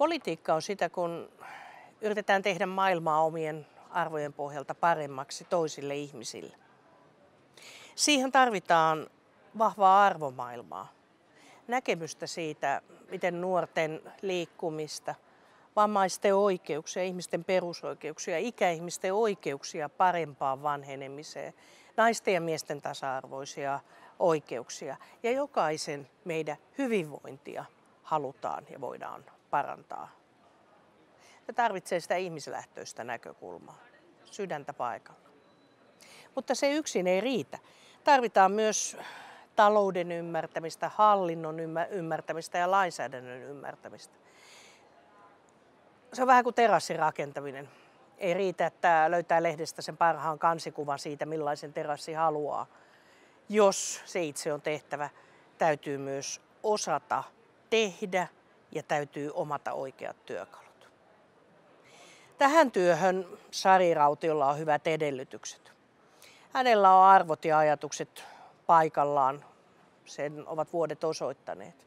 Politiikka on sitä, kun yritetään tehdä maailmaa omien arvojen pohjalta paremmaksi toisille ihmisille. Siihen tarvitaan vahvaa arvomaailmaa, näkemystä siitä, miten nuorten liikkumista, vammaisten oikeuksia, ihmisten perusoikeuksia, ikäihmisten oikeuksia parempaan vanhenemiseen, naisten ja miesten tasa-arvoisia oikeuksia ja jokaisen meidän hyvinvointia halutaan ja voidaan parantaa. Se tarvitsee sitä ihmislähtöistä näkökulmaa, sydäntä paikalla. Mutta se yksin ei riitä. Tarvitaan myös talouden ymmärtämistä, hallinnon ymmärtämistä ja lainsäädännön ymmärtämistä. Se on vähän kuin terassin rakentaminen. Ei riitä, että löytää lehdestä sen parhaan kansikuvan siitä, millaisen terassi haluaa. Jos se itse on tehtävä, täytyy myös osata tehdä ja täytyy omata oikeat työkalut. Tähän työhön Sari Rautiolla on hyvät edellytykset. Hänellä on arvot ja ajatukset paikallaan, sen ovat vuodet osoittaneet.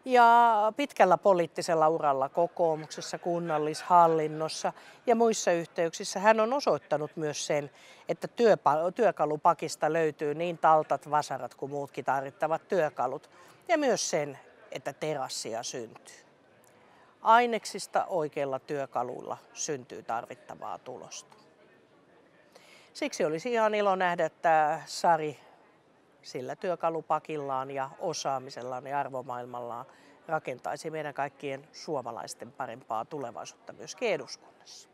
Ja pitkällä poliittisella uralla kokoomuksessa, kunnallishallinnossa ja muissa yhteyksissä hän on osoittanut myös sen, että työkalupakista löytyy niin taltat, vasarat kuin muutkin tarvittavat työkalut. Ja myös sen, että terassia syntyy. Aineksista oikeilla työkaluilla syntyy tarvittavaa tulosta. Siksi olisi ihan ilo nähdä, että Sari sillä työkalupakillaan ja osaamisellaan ja arvomaailmallaan rakentaisi meidän kaikkien suomalaisten parempaa tulevaisuutta myöskin eduskunnassa.